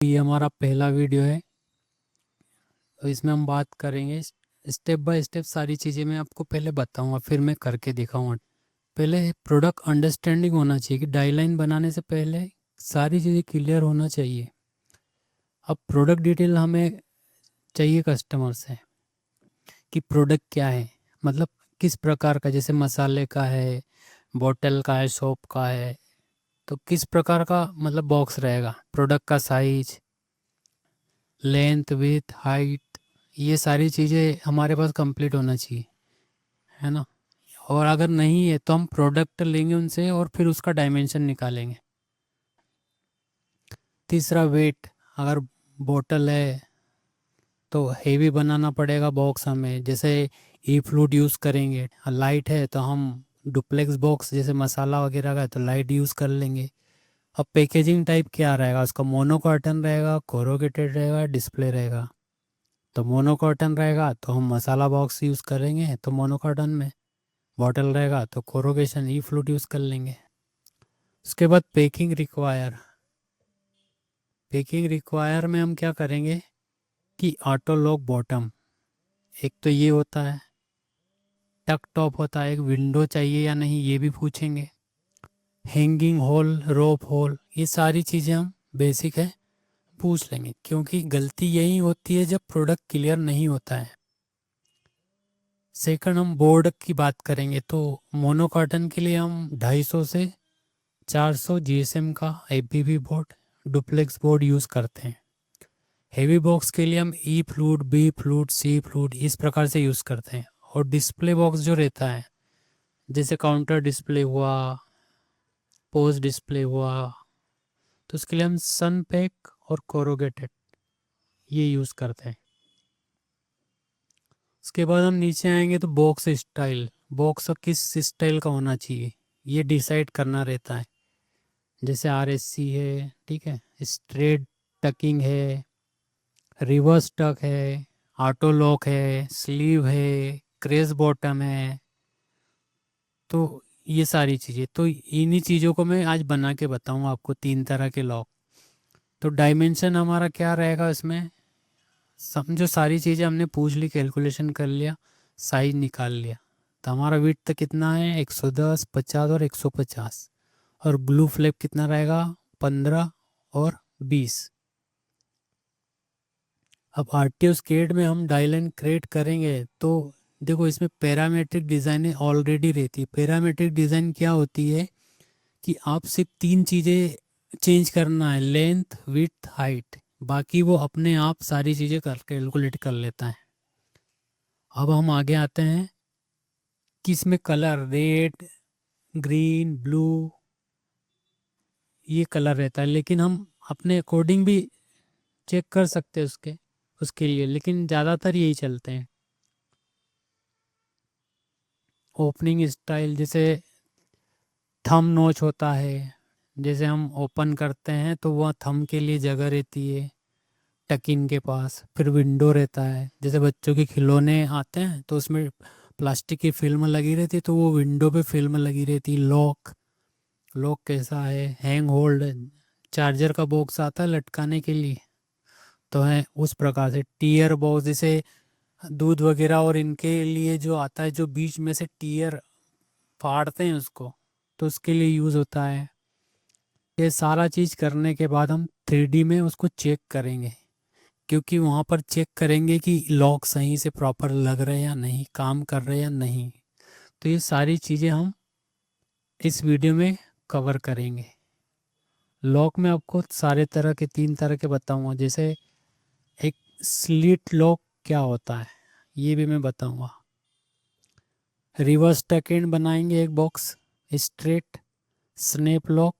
ये हमारा पहला वीडियो है। तो इसमें हम बात करेंगे स्टेप बाय स्टेप, सारी चीज़ें मैं आपको पहले बताऊंगा, फिर मैं करके दिखाऊंगा। पहले प्रोडक्ट अंडरस्टैंडिंग होना चाहिए कि डाईलाइन बनाने से पहले सारी चीज़ें क्लियर होना चाहिए। अब प्रोडक्ट डिटेल हमें चाहिए कस्टमर से कि प्रोडक्ट क्या है, मतलब किस प्रकार का, जैसे मसाले का है, बोतल का है, सोप का है, तो किस प्रकार का मतलब बॉक्स रहेगा, प्रोडक्ट का साइज, लेंथ, विथ, हाइट, ये सारी चीज़ें हमारे पास कंप्लीट होना चाहिए, है ना। और अगर नहीं है तो हम प्रोडक्ट लेंगे उनसे और फिर उसका डायमेंशन निकालेंगे। तीसरा, वेट। अगर बोतल है तो हेवी बनाना पड़ेगा बॉक्स हमें, जैसे ई फ्लूड यूज़ करेंगे। लाइट है तो हम डुप्लेक्स बॉक्स, जैसे मसाला वगैरह का है तो लाइट यूज़ कर लेंगे। अब पैकेजिंग टाइप क्या रहेगा उसका, मोनो कार्टन रहेगा, कोरोगेटेड रहेगा, डिस्प्ले रहेगा। तो मोनो कॉटन रहेगा तो हम मसाला बॉक्स यूज़ करेंगे तो मोनो कॉटन में, बॉटल रहेगा तो कोरोगेशन ई फ्लूट यूज़ कर लेंगे। उसके बाद पैकिंग रिक्वायर में हम क्या करेंगे कि ऑटो लॉक बॉटम, एक तो ये होता है। टक टॉप होता है, एक विंडो चाहिए या नहीं ये भी पूछेंगे। हैंगिंग होल, रोप होल, ये सारी चीज़ें हम बेसिक है पूछ लेंगे, क्योंकि गलती यही होती है जब प्रोडक्ट क्लियर नहीं होता है। सेकंड, हम बोर्ड की बात करेंगे तो मोनो कॉटन के लिए हम 250 से 400 जीएसएम का APV board, duplex board use करते हैं। हेवी बॉक्स के लिए हम ई फ्लूड, बी फ्लूड, सी फ्लूड इस प्रकार से यूज़ करते हैं। और डिस्प्ले बॉक्स जो रहता है, जैसे काउंटर डिस्प्ले हुआ, पोज डिस्प्ले हुआ, तो उसके लिए हम सन पैक और कोरोगेटेड ये यूज़ करते हैं। उसके बाद हम नीचे आएंगे तो बॉक्स स्टाइल, बॉक्स किस स्टाइल का होना चाहिए ये डिसाइड करना रहता है। जैसे आरएससी है, ठीक है, स्ट्रेट टकिंग है, रिवर्स टक है, ऑटो लॉक है, स्लीव है, क्रेस बॉटम है। तो ये सारी चीज़ें, तो इन्हीं चीज़ों को मैं आज बना के बताऊंगा आपको, 3 तरह के लॉक। तो डायमेंशन हमारा क्या रहेगा इसमें, समझो सारी चीज़ें हमने पूछ ली, कैलकुलेशन कर लिया, साइज निकाल लिया। तो हमारा विड्थ कितना है, 110, 50 और 150। और ग्लू फ्लैप कितना रहेगा, 15 और 20। अब आरटीओ स्केड में हम डायलाइन क्रिएट करेंगे तो देखो, इसमें पैरामेट्रिक डिज़ाइन ऑलरेडी रहती है। पैरामेट्रिक डिज़ाइन क्या होती है कि आप सिर्फ 3 चीज़ें चेंज करना है, लेंथ, विड्थ, हाइट, बाकी वो अपने आप सारी चीज़ें कर कैलकुलेट कर लेता है। अब हम आगे आते हैं कि इसमें कलर, रेड, ग्रीन, ब्लू, ये कलर रहता है, लेकिन हम अपने अकॉर्डिंग भी चेक कर सकते हैं उसके लिए, लेकिन ज़्यादातर यही चलते हैं। ओपनिंग स्टाइल, जैसे थंब नोच होता है, जैसे हम ओपन करते हैं तो वह थंब के लिए जगह रहती है टकिन के पास। फिर विंडो रहता है, जैसे बच्चों के खिलौने आते हैं तो उसमें प्लास्टिक की फिल्म लगी रहती है तो वो विंडो पे फिल्म लगी रहती है। लॉक, लॉक कैसा है, हैंग होल्ड, चार्जर का बॉक्स आता है लटकाने के लिए, तो है उस प्रकार से। टीयर बॉक्स, जैसे दूध वगैरह और इनके लिए जो आता है, जो बीच में से टीयर फाड़ते हैं उसको, तो उसके लिए यूज़ होता है। ये सारा चीज़ करने के बाद हम 3D में उसको चेक करेंगे, क्योंकि वहाँ पर चेक करेंगे कि लॉक सही से प्रॉपर लग रहे हैं या नहीं, काम कर रहे हैं या नहीं। तो ये सारी चीज़ें हम इस वीडियो में कवर करेंगे। लॉक में आपको सारे तरह के 3 तरह के बताऊंगा, जैसे एक स्लिट लॉक क्या होता है ये भी मैं बताऊंगा। रिवर्स टक बनाएंगे एक बॉक्स, स्ट्रेट, स्नैप लॉक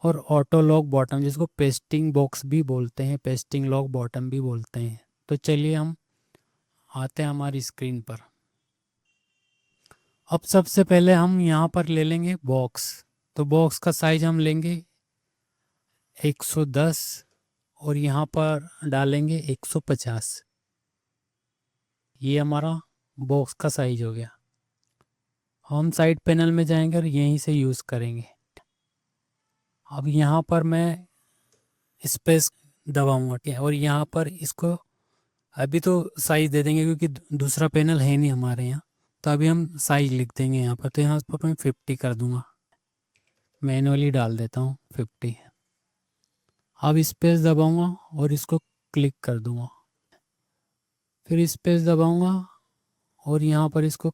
और ऑटो लॉक बॉटम, जिसको पेस्टिंग बॉक्स भी बोलते हैं, पेस्टिंग लॉक बॉटम भी बोलते हैं। तो चलिए हम आते हैं हमारी स्क्रीन पर। अब सबसे पहले हम यहाँ पर ले लेंगे बॉक्स। तो बॉक्स का साइज हम लेंगे 110 और यहाँ पर डालेंगे 150। ये हमारा बॉक्स का साइज हो गया। हम साइड पैनल में जाएंगे और यहीं से यूज़ करेंगे। अब यहाँ पर मैं स्पेस दबाऊंगा, ठीक है। और यहाँ पर इसको अभी तो साइज दे देंगे क्योंकि दूसरा पैनल है नहीं हमारे यहाँ, तो अभी हम साइज लिख देंगे यहाँ पर। तो यहाँ पर मैं 50 कर दूंगा, मैनुअली डाल देता हूँ 50। अब स्पेस दबाऊंगा और इसको क्लिक कर दूंगा, फिर स्पेस दबाऊंगा और यहाँ पर इसको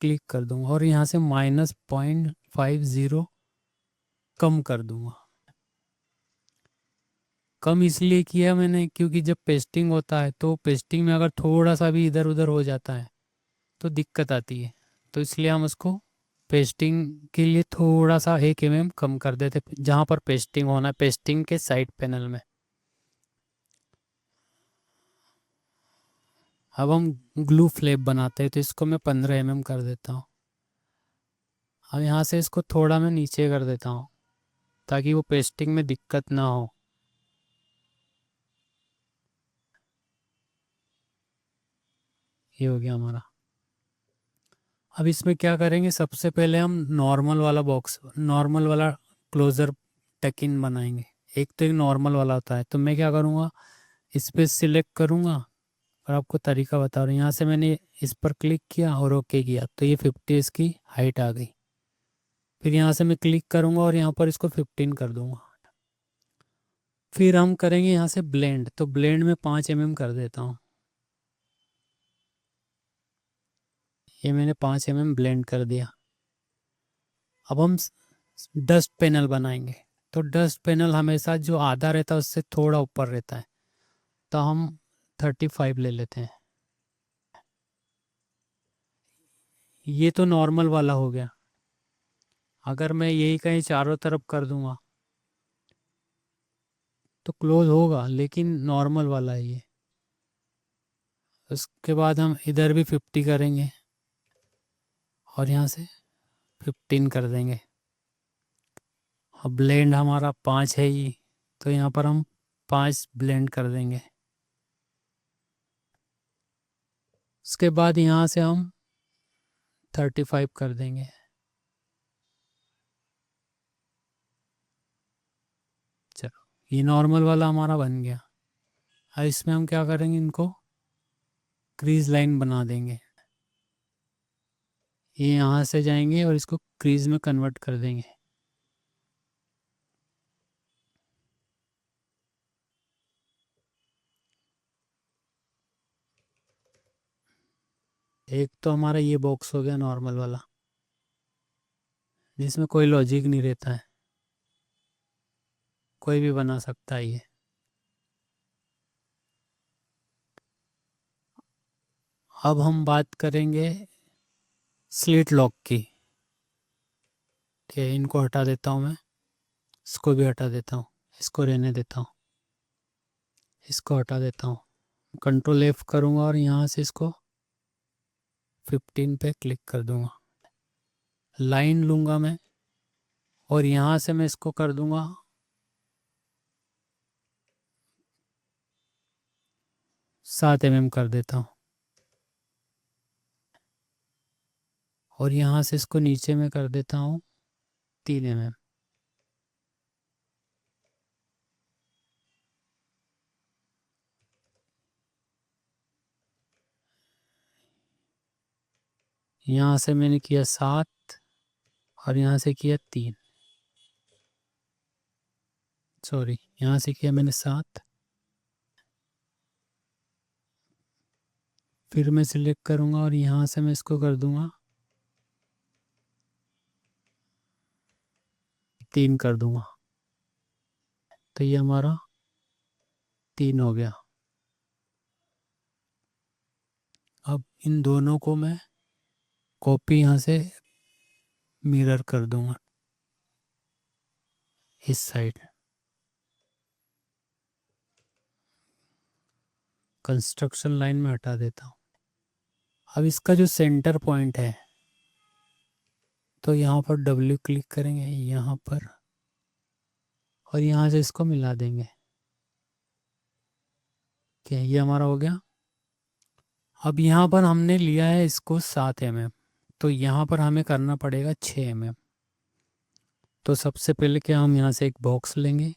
क्लिक कर दूंगा और यहाँ से -0.50 कम कर दूंगा। कम इसलिए किया मैंने क्योंकि जब पेस्टिंग होता है तो पेस्टिंग में अगर थोड़ा सा भी इधर उधर हो जाता है तो दिक्कत आती है, तो इसलिए हम उसको पेस्टिंग के लिए थोड़ा सा 1 mm कम कर देते जहाँ पर पेस्टिंग होना है, पेस्टिंग के साइड पैनल में। अब हम ग्लू फ्लेप बनाते हैं, तो इसको मैं 15 mm कर देता हूँ। अब यहाँ से इसको थोड़ा मैं नीचे कर देता हूँ ताकि वो पेस्टिंग में दिक्कत ना हो। ये हो गया हमारा। अब इसमें क्या करेंगे, सबसे पहले हम नॉर्मल वाला क्लोज़र टकिन बनाएंगे। एक तो एक नॉर्मल वाला होता है, तो मैं क्या करूँगा, इस पर सिलेक्ट करूँगा और आपको तरीका बता रहा हूँ। यहाँ से मैंने इस पर क्लिक किया और ओके किया, तो ये 50 इसकी हाइट आ गई। फिर यहाँ से मैं क्लिक करूँगा और यहाँ पर इसको 15 कर दूँगा। फिर हम करेंगे यहाँ से ब्लेंड, तो ब्लेंड में 5 mm कर देता हूँ। ये मैंने 5 mm ब्लेंड कर दिया। अब हम डस्ट पैनल बनाएंगे, तो डस्ट पैनल हमेशा जो आधा रहता है उससे थोड़ा ऊपर रहता है, तो हम 35 ले लेते हैं। ये तो नॉर्मल वाला हो गया। अगर मैं यही कहीं चारों तरफ कर दूंगा तो क्लोज होगा, लेकिन नॉर्मल वाला है ये। उसके बाद हम इधर भी 50 करेंगे और यहाँ से 15 कर देंगे। अब ब्लेंड हमारा 5 है ही, तो यहाँ पर हम 5 ब्लेंड कर देंगे। उसके बाद यहाँ से हम 35 कर देंगे। चलो, ये नॉर्मल वाला हमारा बन गया। अब इसमें हम क्या करेंगे, इनको क्रीज लाइन बना देंगे। ये यहाँ से जाएंगे और इसको क्रीज में कन्वर्ट कर देंगे। एक तो हमारा ये बॉक्स हो गया नॉर्मल वाला, जिसमें कोई लॉजिक नहीं रहता है, कोई भी बना सकता है ये। अब हम बात करेंगे स्लिट लॉक की। ठीक है, इनको हटा देता हूँ मैं, इसको भी हटा देता हूँ, इसको रहने देता हूँ, इसको हटा देता हूँ। कंट्रोल F करूँगा और यहाँ से इसको 15 पे क्लिक कर दूँगा। लाइन लूँगा मैं और यहाँ से मैं इसको कर दूँगा 7 mm कर देता हूँ और यहाँ से इसको नीचे में कर देता हूँ 3 mm। यहाँ से मैंने किया 7 और यहाँ से किया 3, सॉरी, यहाँ से किया मैंने 7। फिर मैं सिलेक्ट करूँगा और यहाँ से मैं इसको कर दूँगा 3 कर दूँगा, तो ये हमारा 3 हो गया। अब इन दोनों को मैं कॉपी यहाँ से मिरर कर दूँगा इस साइड, कंस्ट्रक्शन लाइन में हटा देता हूँ। अब इसका जो सेंटर पॉइंट है, तो यहाँ पर W क्लिक करेंगे यहाँ पर और यहाँ से इसको मिला देंगे। क्या ये हमारा हो गया। अब यहाँ पर हमने लिया है इसको 7 mm, तो यहाँ पर हमें करना पड़ेगा 6 mm। तो सबसे पहले क्या, हम यहाँ से एक बॉक्स लेंगे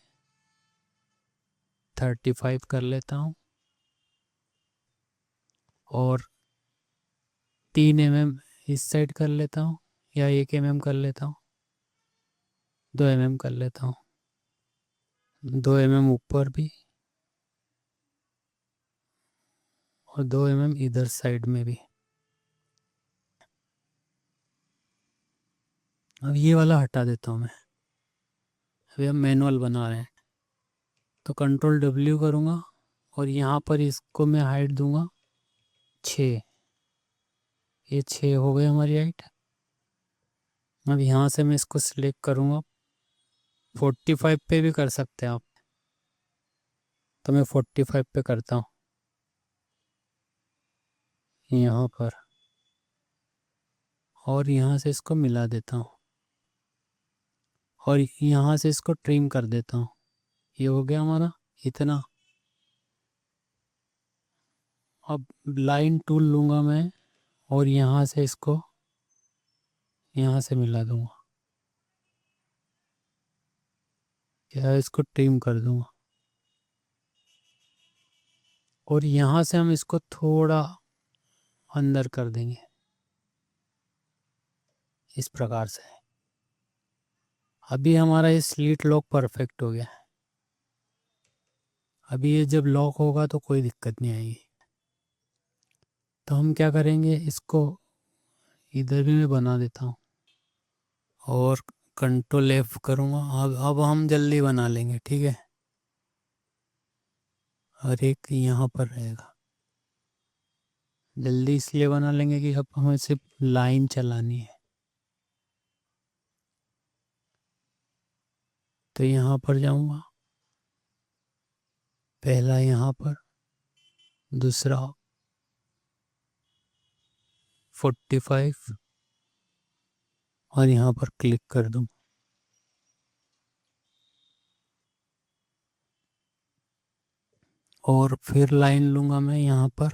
35 कर लेता हूँ और 3 mm इस साइड कर लेता हूँ या 1 mm कर लेता हूँ, 2 mm कर लेता हूँ, 2 mm ऊपर भी और 2 mm इधर साइड में भी। अब ये वाला हटा देता हूँ मैं। अभी हम मैनुअल बना रहे हैं तो कंट्रोल W करूँगा और यहाँ पर इसको मैं हाइट दूंगा 6। ये 6 हो गई हमारी हाइट। अब यहाँ से मैं इसको सिलेक्ट करूँगा, 45 पे भी कर सकते हैं आप, तो मैं 45 पे करता हूँ यहाँ पर और यहाँ से इसको मिला देता हूँ और यहाँ से इसको ट्रिम कर देता हूँ। ये हो गया हमारा इतना। अब लाइन टूल लूँगा मैं और यहाँ से इसको यहाँ से मिला दूँगा, या इसको ट्रिम कर दूँगा और यहाँ से हम इसको थोड़ा अंदर कर देंगे इस प्रकार से। अभी हमारा ये स्लिट लॉक परफेक्ट हो गया। अभी ये जब लॉक होगा तो कोई दिक्कत नहीं आएगी। तो हम क्या करेंगे, इसको इधर भी मैं बना देता हूँ और कंट्रोल F करूँगा। अब हम जल्दी बना लेंगे, ठीक है। और एक यहाँ पर रहेगा, जल्दी इसलिए बना लेंगे कि अब हमें सिर्फ लाइन चलानी है। तो यहाँ पर जाऊँगा, पहला यहाँ पर, दूसरा 45 और यहाँ पर क्लिक कर दूँ और फिर लाइन लूँगा मैं यहाँ पर,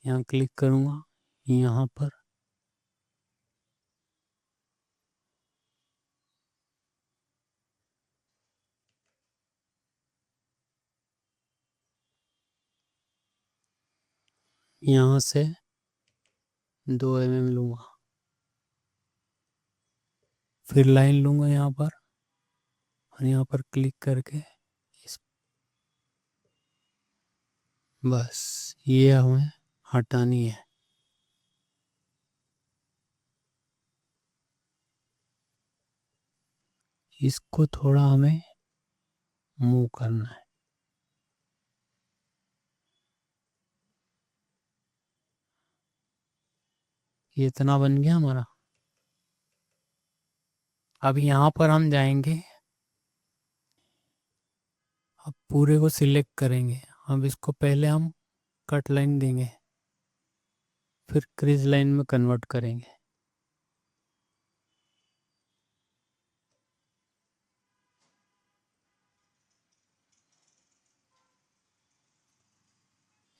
यहाँ क्लिक करूँगा यहाँ पर यहाँ से 2 mm लूँगा, फिर लाइन लूँगा यहाँ पर और यहाँ पर क्लिक करके इस, बस ये हमें हटानी है। इसको थोड़ा हमें मूव करना है। ये इतना बन गया हमारा। अब यहाँ पर हम जाएंगे, अब पूरे को सिलेक्ट करेंगे। अब इसको पहले हम कट लाइन देंगे, फिर क्रीज लाइन में कन्वर्ट करेंगे।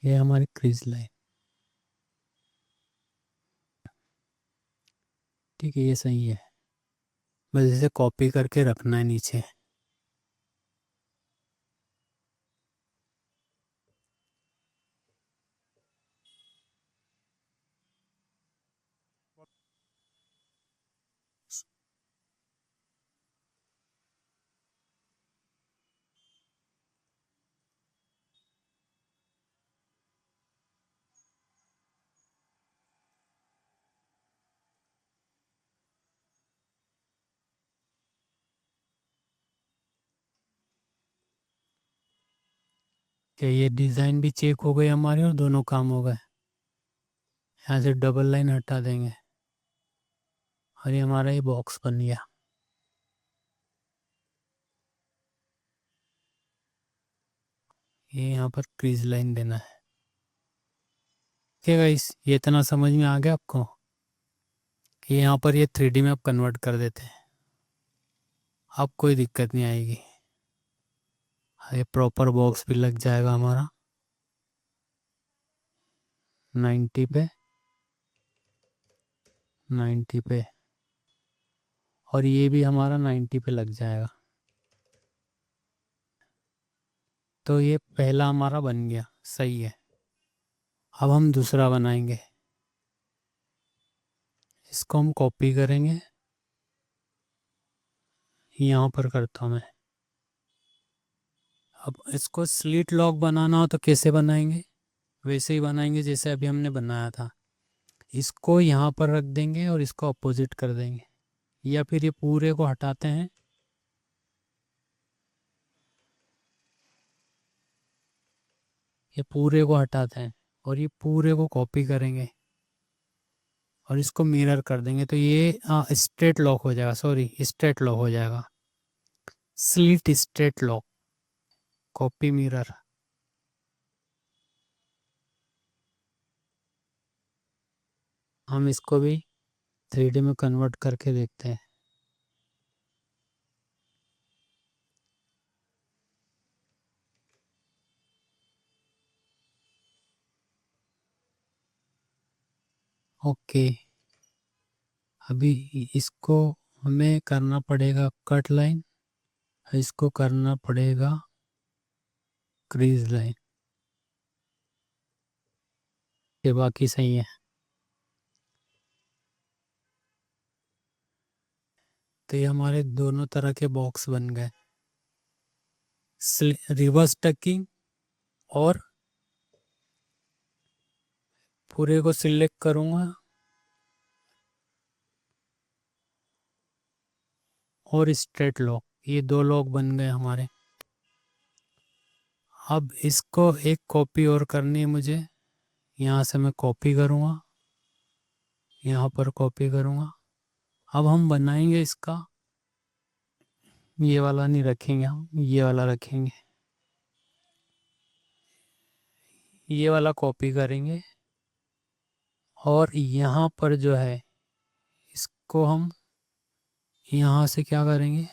ये हमारी क्रीज लाइन, ठीक है, ये सही है। बस इसे कॉपी करके रखना है नीचे। ये डिज़ाइन भी चेक हो गई हमारी और दोनों काम हो गए। यहाँ से डबल लाइन हटा देंगे और ये हमारा ये बॉक्स बन गया। ये यहाँ पर क्रीज लाइन देना है। ठीक है गाइस, ये इतना समझ में आ गया आपको। ये यहाँ पर ये 3D में आप कन्वर्ट कर देते हैं, अब कोई दिक्कत नहीं आएगी। ये प्रॉपर बॉक्स भी लग जाएगा हमारा 90 पे, 90 पे, और ये भी हमारा 90 पे लग जाएगा। तो ये पहला हमारा बन गया, सही है। अब हम दूसरा बनाएंगे। इसको हम कॉपी करेंगे, यहाँ पर करता हूँ मैं। अब इसको स्लिट लॉक बनाना हो तो कैसे बनाएंगे? वैसे ही बनाएंगे जैसे अभी हमने बनाया था। इसको यहाँ पर रख देंगे और इसको अपोजिट कर देंगे, या फिर ये पूरे को हटाते हैं। ये पूरे को हटाते हैं और ये पूरे को कॉपी करेंगे और इसको मिरर कर देंगे, तो ये स्ट्रेट लॉक हो जाएगा, सॉरी स्ट्रेट लॉक हो जाएगा। Slit straight lock, copy mirror. हम इसको भी 3D में कन्वर्ट करके देखते हैं। ओके, अभी इसको हमें करना पड़ेगा कट लाइन, इसको करना पड़ेगा क्रीज लाइन, ये बाकी सही है। तो ये हमारे दोनों तरह के बॉक्स बन गए। रिवर्स टकिंग और पूरे को सिलेक्ट करूँगा और स्ट्रेट लॉक, ये दो लॉक बन गए हमारे। अब इसको एक कॉपी और करनी है मुझे। यहाँ से मैं कॉपी करूँगा, यहाँ पर कॉपी करूँगा। अब हम बनाएंगे इसका, ये वाला नहीं रखेंगे, हम ये वाला रखेंगे। ये वाला कॉपी करेंगे और यहाँ पर जो है इसको हम यहाँ से क्या करेंगे,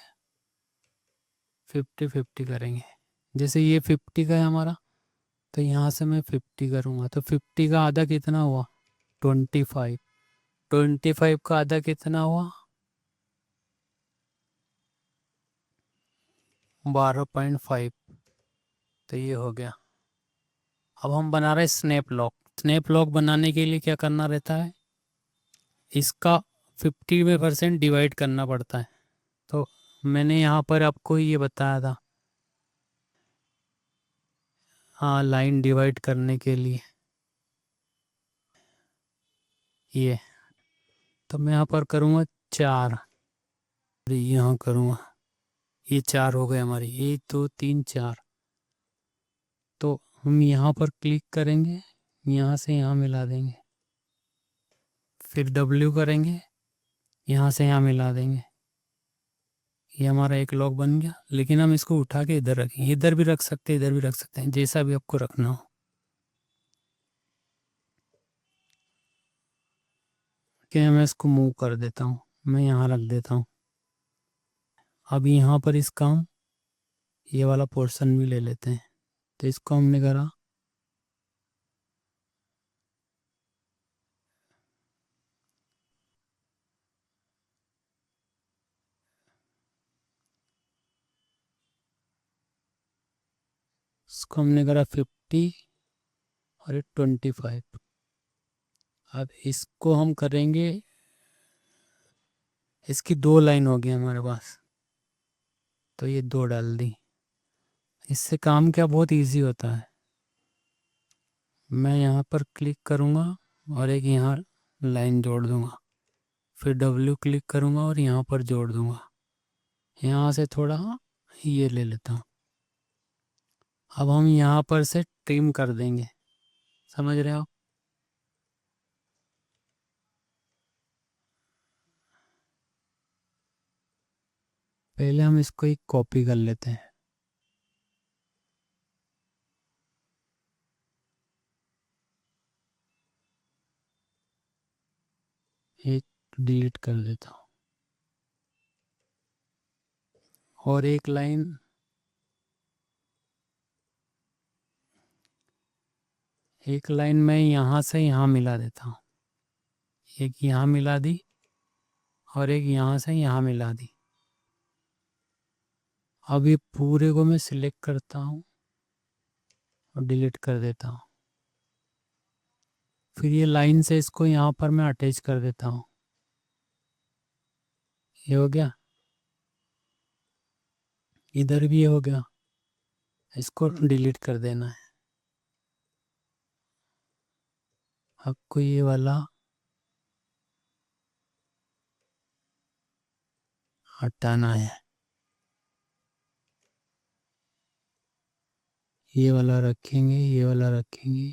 50-50 करेंगे। जैसे ये 50 का है हमारा, तो यहाँ से मैं 50 करूँगा, तो 50 का आधा कितना हुआ? 25। 25 का आधा कितना हुआ? 12.5। तो ये हो गया। अब हम बना रहे हैं स्नैप लॉक। स्नैप लॉक बनाने के लिए क्या करना रहता है, इसका 50% डिवाइड करना पड़ता है। तो मैंने यहाँ पर आपको ये बताया था, हाँ, लाइन डिवाइड करने के लिए ये। तो मैं यहाँ पर करूँगा 4, यहाँ करूँगा, ये 4 हो गए हमारी, 1 2 3 4। तो हम यहाँ पर क्लिक करेंगे, यहाँ से यहाँ मिला देंगे, फिर W करेंगे, यहाँ से यहाँ मिला देंगे। ये हमारा एक लॉक बन गया। लेकिन हम इसको उठा के इधर रखेंगे, इधर भी रख सकते हैं, इधर भी रख सकते हैं, जैसा भी आपको रखना हो। कि मैं इसको मूव कर देता हूँ, मैं यहाँ रख देता हूँ। अब यहाँ पर इसका हम ये वाला पोर्शन भी ले लेते हैं। तो इसको हमने करा, इसको हमने करा 50 और ये 25। अब इसको हम करेंगे, इसकी 2 लाइन होगी हमारे पास, तो ये 2 डाल दी। इससे काम क्या बहुत इजी होता है। मैं यहाँ पर क्लिक करूँगा और एक यहाँ लाइन जोड़ दूँगा, फिर W क्लिक करूँगा और यहाँ पर जोड़ दूँगा। यहाँ से थोड़ा ये ले लेता हूँ। अब हम यहाँ पर से ट्रिम कर देंगे, समझ रहे हो? पहले हम इसको एक कॉपी कर लेते हैं, एक डिलीट कर देता हूँ और एक लाइन मैं यहाँ से यहाँ मिला देता हूँ। एक यहाँ मिला दी और एक यहाँ से यहाँ मिला दी। अब ये पूरे को मैं सिलेक्ट करता हूँ और डिलीट कर देता हूँ। फिर ये लाइन से इसको यहाँ पर मैं अटैच कर देता हूँ। ये हो गया, इधर भी ये हो गया, इसको डिलीट कर देना है। आपको ये वाला हटाना है, ये वाला रखेंगे, ये वाला रखेंगे।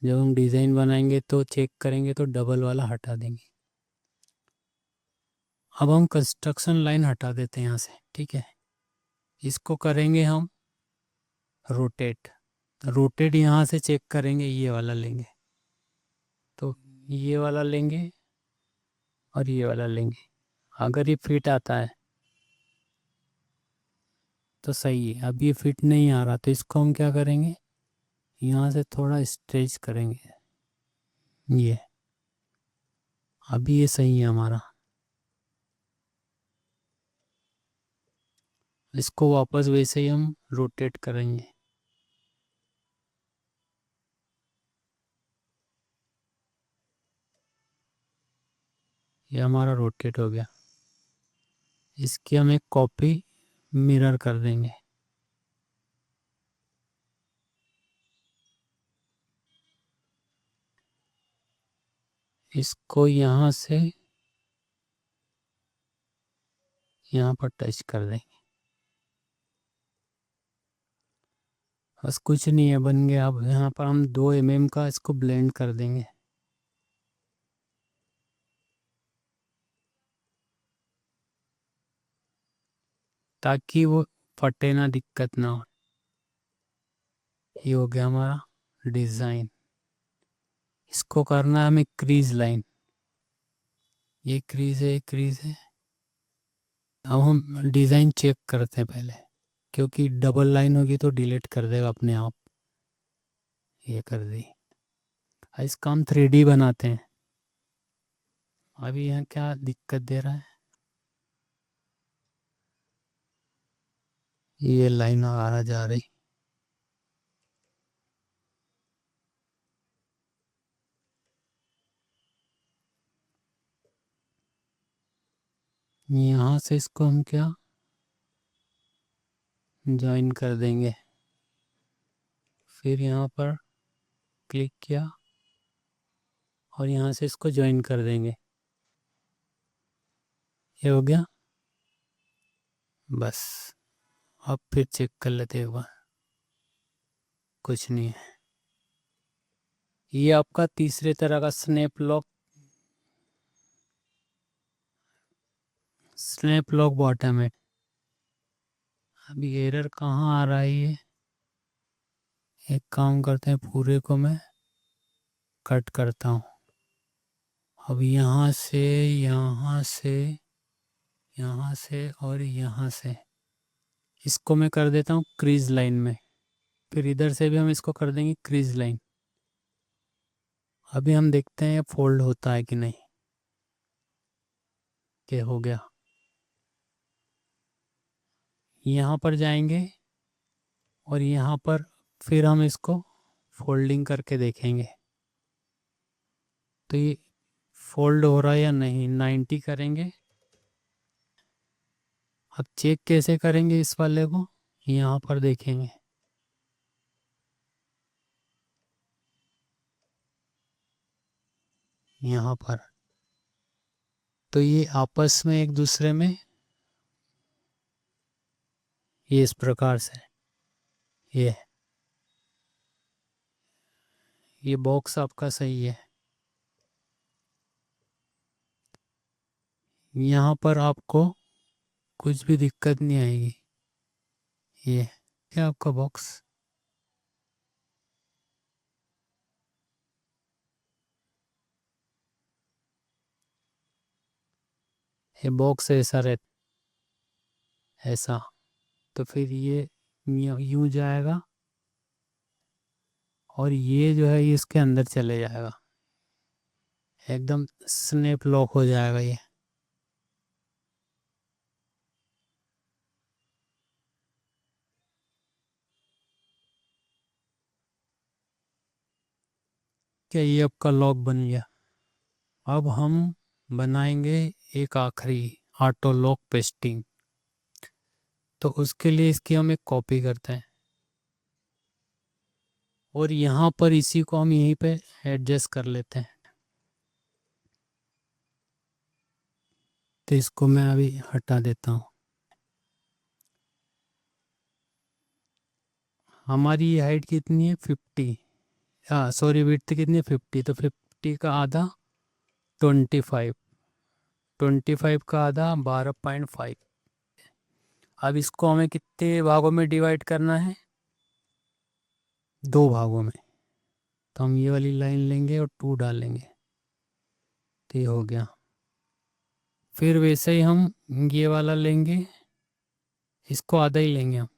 जब हम डिज़ाइन बनाएंगे तो चेक करेंगे तो डबल वाला हटा देंगे। अब हम कंस्ट्रक्शन लाइन हटा देते हैं यहाँ से, ठीक है। इसको करेंगे हम रोटेट। रोटेट यहाँ से चेक करेंगे, ये वाला लेंगे, तो ये वाला लेंगे और ये वाला लेंगे। अगर ये फिट आता है तो सही है। अब ये फिट नहीं आ रहा तो इसको हम क्या करेंगे, यहाँ से थोड़ा स्ट्रेच करेंगे। ये अभी ये सही है हमारा। इसको वापस वैसे ही हम रोटेट करेंगे। ये हमारा रोटेट हो गया। इसकी हम एक कॉपी मिरर कर देंगे। इसको यहाँ से यहाँ पर टच कर देंगे। बस कुछ नहीं है, बन गया। अब यहाँ पर हम 2 mm का इसको ब्लेंड कर देंगे, ताकि वो फटे ना, दिक्कत ना हो। ये हो गया हमारा डिज़ाइन। इसको करना है हमें क्रीज लाइन। ये क्रीज है, ये क्रीज है। अब हम डिज़ाइन चेक करते हैं पहले, क्योंकि डबल लाइन होगी तो डिलीट कर देगा अपने आप। ये कर दी। इसका हम 3D बनाते हैं। अभी यहाँ क्या दिक्कत दे रहा है, ये लाइन आ जा रही। यहाँ से इसको हम क्या ज्वाइन कर देंगे। फिर यहाँ पर क्लिक किया और यहाँ से इसको ज्वाइन कर देंगे। ये हो गया। बस अब फिर चेक कर लेते हैं एक बार। कुछ नहीं है। ये आपका तीसरे तरह का स्नैप लॉक बॉटम है। अभी एरर कहाँ आ रहा है ये, एक काम करते हैं, पूरे को मैं कट करता हूँ। अब यहाँ से, यहाँ से, यहाँ से और यहाँ से इसको मैं कर देता हूँ क्रीज लाइन में। फिर इधर से भी हम इसको कर देंगे क्रीज लाइन। अभी हम देखते हैं फोल्ड होता है कि नहीं। क्या हो गया, यहाँ पर जाएंगे और यहाँ पर फिर हम इसको फोल्डिंग करके देखेंगे तो ये फोल्ड हो रहा है या नहीं। 90 करेंगे। अब चेक कैसे करेंगे इस वाले को, यहाँ पर देखेंगे। यहाँ पर तो ये आपस में एक दूसरे में ये इस प्रकार से ये बॉक्स आपका सही है। यहाँ पर आपको कुछ भी दिक्कत नहीं आएगी। ये क्या आपका बॉक्स, ये बॉक्स ऐसा रहता ऐसा, तो फिर ये यूं जाएगा और ये जो है ये इसके अंदर चले जाएगा, एकदम स्नैप लॉक हो जाएगा ये। क्या ये आपका लॉक बन गया। अब हम बनाएंगे एक आखिरी ऑटो लॉक पेस्टिंग। तो उसके लिए इसकी हम एक कॉपी करते हैं और यहाँ पर इसी को हम यहीं पे एडजस्ट कर लेते हैं। तो इसको मैं अभी हटा देता हूँ। हमारी हाइट कितनी है 50, हाँ सॉरी विड्थ कितनी है 50, तो 50 का आधा 25, 25 का आधा 12.5। अब इसको हमें कितने भागों में डिवाइड करना है, 2 भागों में। तो हम ये वाली लाइन लेंगे और 2 डालेंगे, तो ये हो गया। फिर वैसे ही हम ये वाला लेंगे, इसको आधा ही लेंगे हम,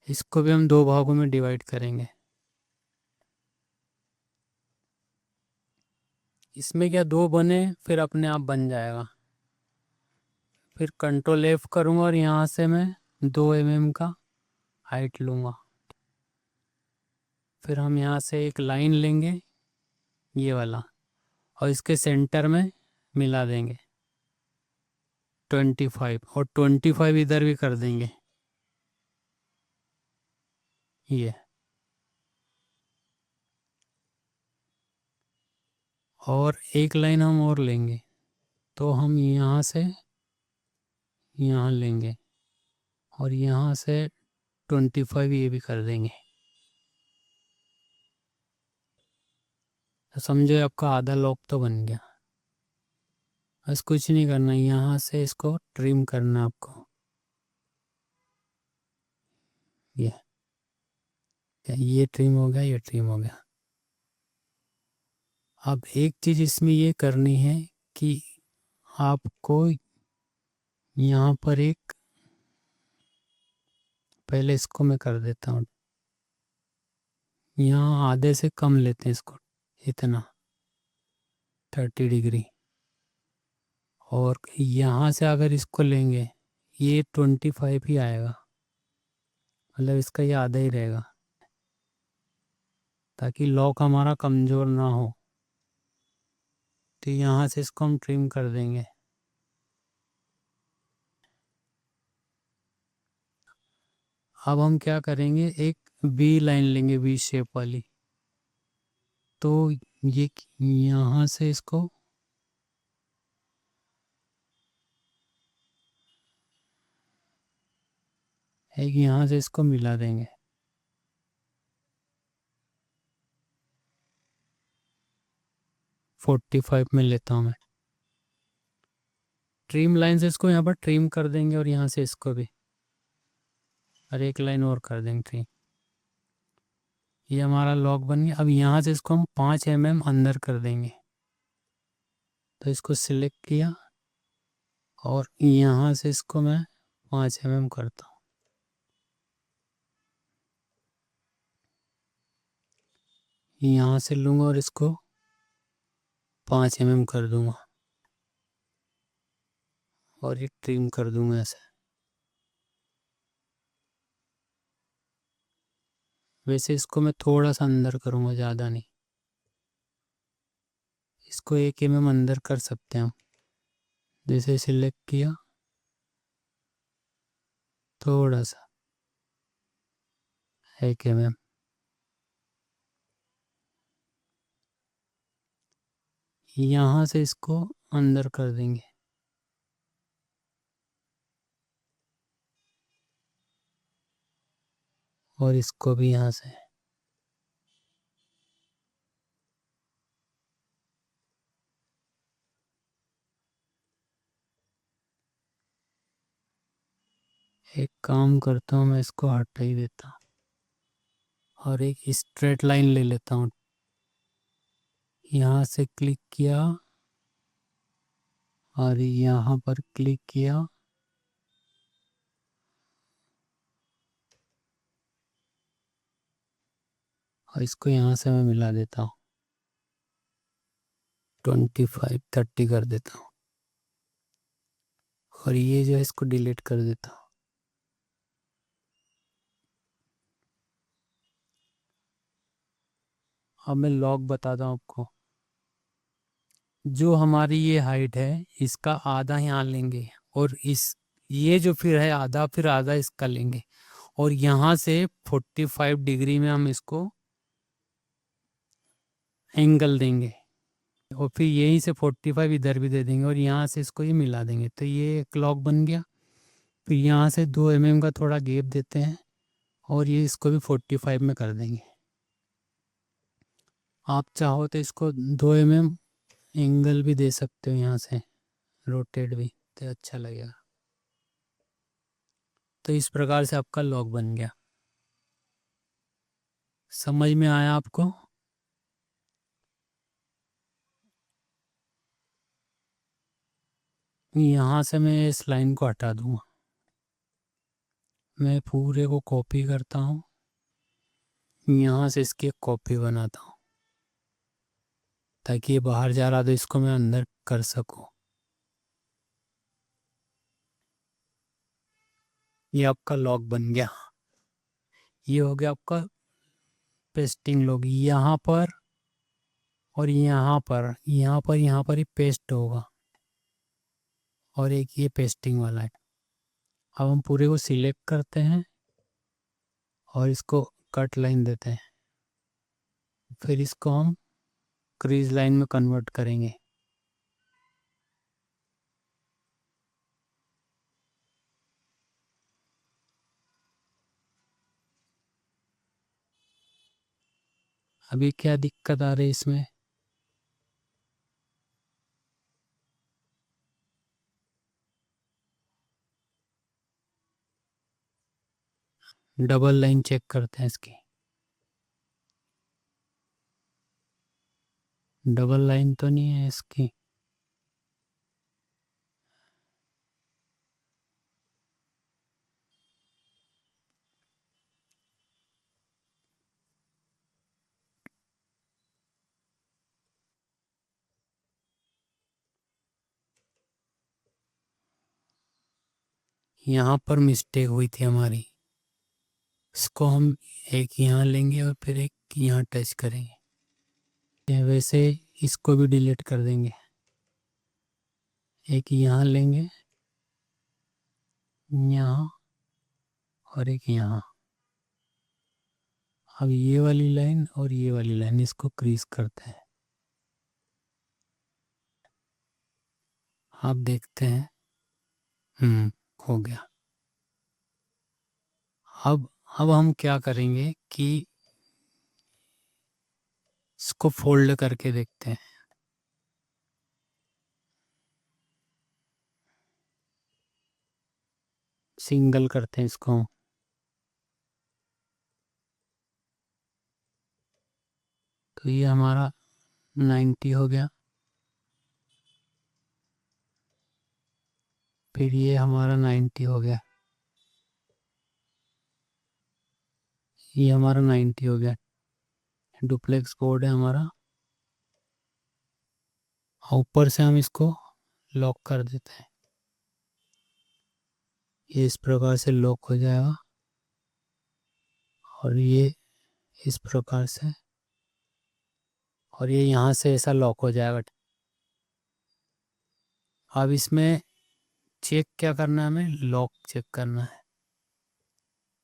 इसको भी हम 2 भागों में डिवाइड करेंगे। इसमें क्या 2 बने फिर अपने आप बन जाएगा। फिर कंट्रोल F करूँगा और यहाँ से मैं 2 mm का हाइट लूँगा। फिर हम यहाँ से एक लाइन लेंगे ये वाला और इसके सेंटर में मिला देंगे 25, और 25 इधर भी कर देंगे ये। और एक लाइन हम और लेंगे, तो हम यहाँ से यहाँ लेंगे और यहाँ से 25 ये भी कर देंगे। तो समझो आपका आधा लॉक तो बन गया। बस कुछ नहीं करना, यहाँ से इसको ट्रिम करना आपको। ये ट्रिम हो गया, ये ट्रिम हो गया। अब एक चीज़ इसमें ये करनी है कि आपको यहाँ पर एक, पहले इसको मैं कर देता हूँ, यहाँ आधे से कम लेते हैं इसको, इतना 30 डिग्री। और यहाँ से अगर इसको लेंगे ये 25 ही आएगा, मतलब इसका ये आधा ही रहेगा, ताकि लॉक हमारा कमज़ोर ना हो। तो यहाँ से इसको हम ट्रिम कर देंगे। अब हम क्या करेंगे, एक वी लाइन लेंगे, वी शेप वाली। तो ये यहाँ से इसको एक यहाँ से इसको मिला देंगे। 45 में लेता हूँ मैं। ट्रिम लाइन से इसको यहाँ पर ट्रिम कर देंगे और यहाँ से इसको भी, और एक लाइन और कर देंगे ट्रिम। ये हमारा लॉक बन गया। अब यहाँ से इसको हम 5 mm अंदर कर देंगे। तो इसको सिलेक्ट किया और यहाँ से इसको मैं 5 mm करता हूँ। यहाँ से लूँगा और इसको 5 mm कर दूँगा और ये ट्रिम कर दूँगा ऐसे। वैसे इसको मैं थोड़ा सा अंदर करूँगा, ज़्यादा नहीं। इसको 1 mm अंदर कर सकते हैं हम। जैसे सिलेक्ट किया, थोड़ा सा 1 mm। यहाँ से इसको अंदर कर देंगे और इसको भी यहाँ से। एक काम करता हूँ, मैं इसको हटा ही देता हूँ और एक स्ट्रेट लाइन ले लेता हूँ। यहाँ से क्लिक किया और यहाँ पर क्लिक किया और इसको यहाँ से मैं मिला देता हूँ, 25 30 कर देता हूँ और ये जो है इसको डिलीट कर देता हूँ। अब मैं लॉक बताता हूँ आपको। जो हमारी ये हाइट है इसका आधा यहाँ लेंगे, और इस ये जो फिर है आधा, फिर आधा इसका लेंगे, और यहाँ से 45 डिग्री में हम इसको एंगल देंगे, और फिर यहीं से 45 इधर भी दे देंगे, और यहाँ से इसको ये मिला देंगे, तो ये एक लॉक बन गया। फिर यहाँ से 2 mm का थोड़ा गैप देते हैं, और ये इसको भी 45 में कर देंगे। आप चाहो तो इसको 2 mm एंगल भी दे सकते हो, यहाँ से रोटेट भी, तो अच्छा लगेगा। तो इस प्रकार से आपका लॉक बन गया। समझ में आया आपको? यहाँ से मैं इस लाइन को हटा दूंगा, मैं पूरे को कॉपी करता हूँ, यहाँ से इसकी एक कॉपी बनाता हूँ, ताकि ये बाहर जा रहा तो इसको मैं अंदर कर सकूँ। ये आपका लॉक बन गया। ये हो गया आपका पेस्टिंग लॉक। यहाँ पर और यहाँ पर, यहाँ पर ही पेस्ट होगा, और एक ये पेस्टिंग वाला है। अब हम पूरे को सिलेक्ट करते हैं और इसको कट लाइन देते हैं, फिर इसको हम क्रीज लाइन में कन्वर्ट करेंगे। अभी क्या दिक्कत आ रही है इसमें? डबल लाइन चेक करते हैं इसकी। डबल लाइन तो नहीं है इसकी। यहाँ पर मिस्टेक हुई थी हमारी, इसको हम एक यहाँ लेंगे और फिर एक यहाँ टच करेंगे। वैसे इसको भी डिलीट कर देंगे, एक यहाँ लेंगे, यहाँ, और एक यहाँ। अब ये वाली लाइन और ये वाली लाइन इसको क्रीज करते हैं। आप देखते हैं, हो गया। अब अब हम क्या करेंगे कि इसको फोल्ड करके देखते हैं। सिंगल करते हैं इसको। तो ये हमारा 90 हो गया। फिर ये हमारा 90 हो गया। ये हमारा 90 हो गया। डुप्लेक्स बोर्ड है हमारा। ऊपर से हम इसको लॉक कर देते हैं। ये इस प्रकार से लॉक हो जाएगा, और ये इस प्रकार से, और ये यहाँ से ऐसा लॉक हो जाएगा। अब इसमें चेक क्या करना है, हमें लॉक चेक करना है।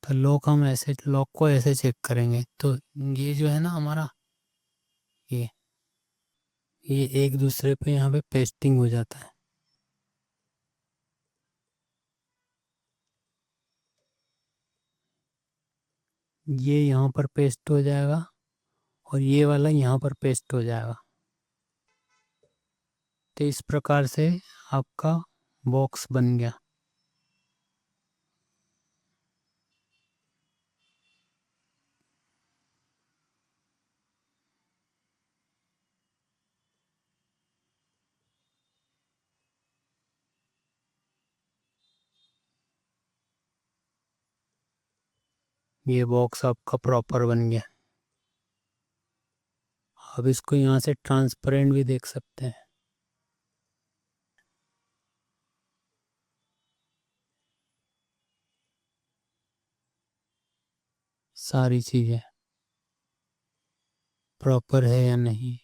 तो लॉक हम ऐसे, लॉक को ऐसे चेक करेंगे। तो ये जो है ना हमारा, ये ये एक दूसरे पे यहाँ पे पेस्टिंग हो जाता है। ये यहाँ पर पेस्ट हो जाएगा, और ये वाला यहाँ पर पेस्ट हो जाएगा। तो इस प्रकार से आपका बॉक्स बन गया। ये बॉक्स आपका प्रॉपर बन गया। अब इसको यहाँ से ट्रांसपेरेंट भी देख सकते हैं। सारी चीज़ें प्रॉपर है या नहीं।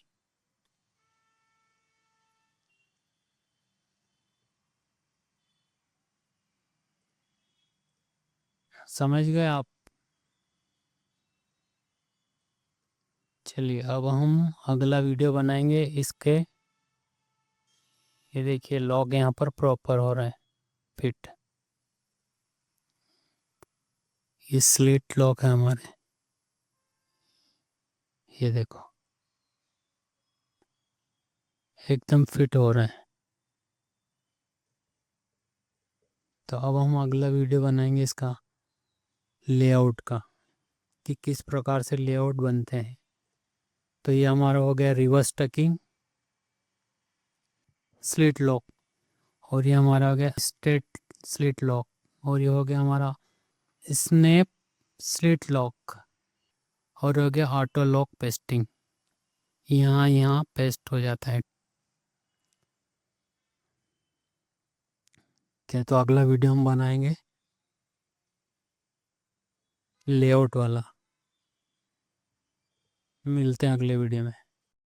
समझ गए आप। चलिए अब हम अगला वीडियो बनाएंगे इसके। ये देखिए लॉक यहाँ पर प्रॉपर हो रहा है फिट। ये स्लिट लॉक है हमारे, ये देखो एकदम फिट हो रहा है। तो अब हम अगला वीडियो बनाएंगे इसका लेआउट का, कि किस प्रकार से लेआउट बनते हैं। तो ये हमारा हो गया रिवर्स टकिंग स्लिट लॉक, और ये हमारा हो गया स्ट्रेट स्लिट लॉक, और ये हो गया हमारा स्नैप स्लिट लॉक, और हो गया ऑटो लॉक पेस्टिंग। यहाँ यहाँ पेस्ट हो जाता है। क्या, तो अगला वीडियो हम बनाएंगे लेआउट वाला। मिलते हैं अगले वीडियो में।